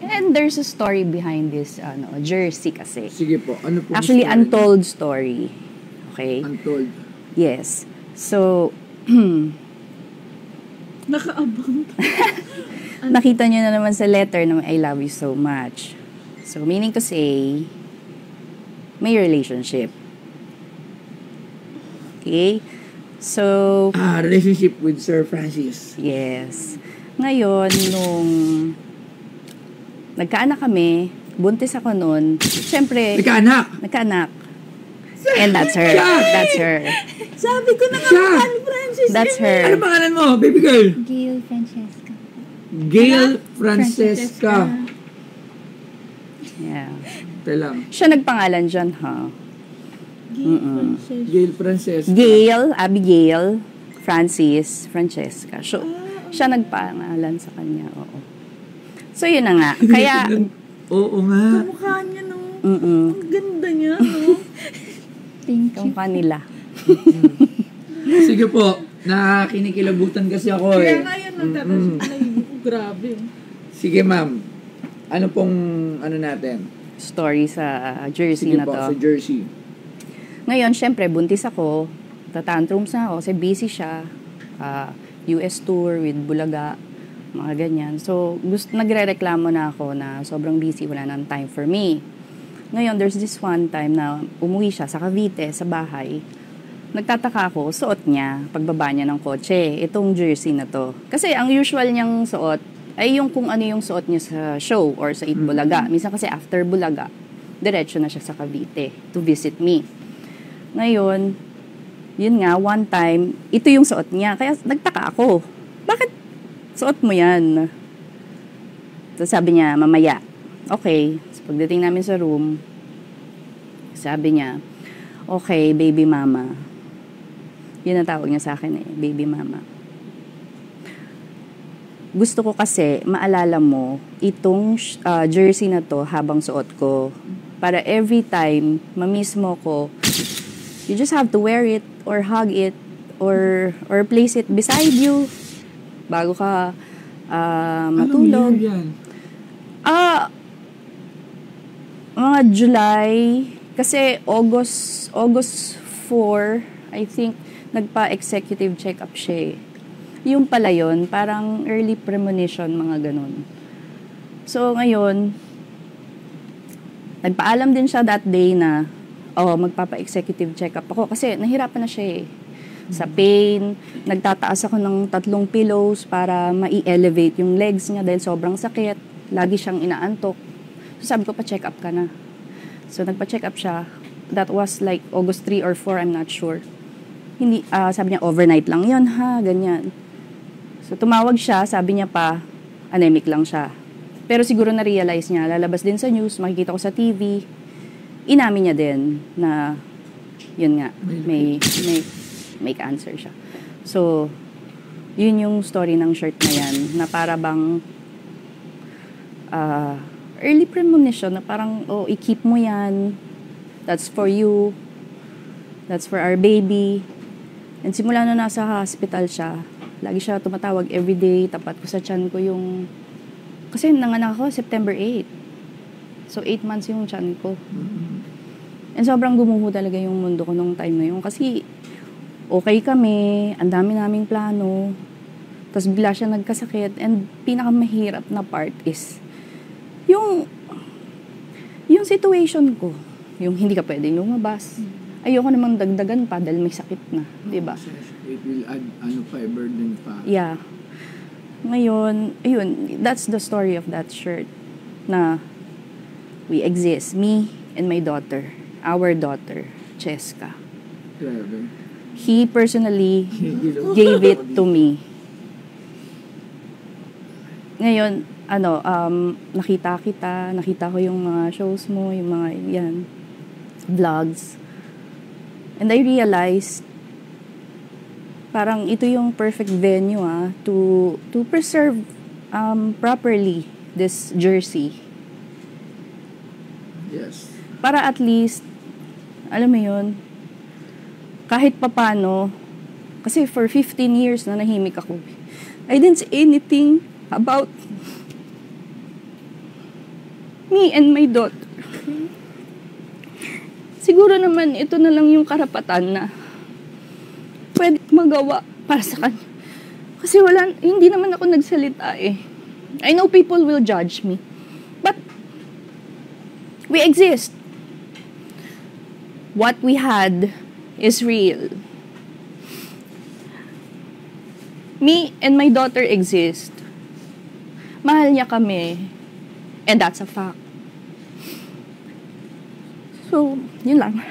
And there's a story behind this jersey kasi. Sige po, ano po? Actually, untold story. Okay? Untold. Yes. So, Nakaabang. nakita niyo na naman sa letter na I love you so much. So, meaning to say, may relationship. Okay? So, relationship with Sir Francis. yes. Ngayon, nung nagkaanak kami, buntis ako noon, syempre, nagkaanak. And that's her. That's her. Sabi ko na nga Francis. That's her. Ano pangalan mo, baby girl? Gail Francesca. Gail Francesca. Yeah. Lang. Siya nagpangalan dyan, ha? Gail Francesca. Gail, Abigail, Francis, Francesca. So, siya nagpangalan sa kanya, oo. So, yun na nga. Kaya, oo nga. Kamukha niya, no? Ang ganda niya, no? Thank you. kamukha nila. Sige po, nakakinikilabutan kasi ako Kaya nga yan, grabe. Sige ma'am, ano pong natin? Story sa jersey Sige na po, to. sa jersey. Ngayon, syempre, buntis ako. Tatantrums na ako kasi busy siya. US tour with Bulaga. Mga ganyan. So, nagre-reklamo na ako na sobrang busy, wala nang time for me. Ngayon, there's this one time na umuwi siya sa Cavite, sa bahay. Nagtataka ako, suot niya, pagbaba niya ng kotse, itong jersey na to. Kasi ang usual niyang suot ay yung kung ano yung suot niya sa show or sa Eat Bulaga. Minsan kasi after Bulaga, diretso na siya sa Cavite to visit me. Ngayon, yun nga, one time, ito yung suot niya. Kaya nagtaka ako, bakit suot mo yan? So sabi niya, mamaya. Okay. So pagdating namin sa room, sabi niya, okay, baby mama. Yun ang tawag niya sa akin baby mama. Gusto ko kasi maalala mo itong jersey na to habang suot ko. Para every time, mamiss mo ko, you just have to wear it or hug it or place it beside you bago ka matulog. Ano yan? Mga July, kasi August 4, I think, nagpa-executive check-up siya. Yung pala yun, parang early premonition, mga ganun. So, ngayon, nagpaalam din siya that day na, magpapa-executive check-up ako. Kasi nahirapan na siya sa pain. Nagtataas ako ng 3 pillows para ma-elevate yung legs niya dahil sobrang sakit. Lagi siyang inaantok. So, sabi ko, pa-check up ka na. So, nagpa-check up siya. That was like August 3 or 4, I'm not sure. Hindi, sabi niya, overnight lang yun, ha, ganyan. So, tumawag siya, sabi niya pa, anemic lang siya. Pero siguro na-realize niya, lalabas din sa news, makikita ko sa TV, inamin niya din na, yun nga, may cancer siya. So, yun yung story ng shirt na yan, na para bang, early premonition, na parang, i-keep mo yan, that's for you, that's for our baby. And simula na nasa hospital siya, lagi siya tumatawag everyday, tapat ko sa tiyan ko yung... Kasi nanganak ako September 8. So, 8 months yung tiyan ko. And sobrang gumuho talaga yung mundo ko nung time na yun. Kasi, okay kami, ang dami naming plano, tapos bigla siya nagkasakit. And pinakamahirap na part is, yung situation ko, yung hindi ka pwedeng lumabas. Ayoko namang dagdagan pa dahil may sakit na, di ba? It will add burden pa. Yeah. Ngayon, ayun, that's the story of that shirt na we exist, me and my daughter, our daughter, Cheska. Grabe. He personally gave it to me. Ngayon, nakita ko yung mga shows mo, yung mga, yan, vlogs. And I realized, parang ito yung perfect venue to preserve properly this jersey. Yes. Para at least, alam mo yun, kahit papano, kasi for 15 years na nahimik ako, I didn't say anything about Me and my daughter. Siguro naman ito na lang yung karapatan na pwede magawa para sa kanya. Kasi hindi naman ako nagsalita eh. I know people will judge me. But we exist. What we had is real. Me and my daughter exist. Mahal niya kami. And that's a fact. So, yun lang.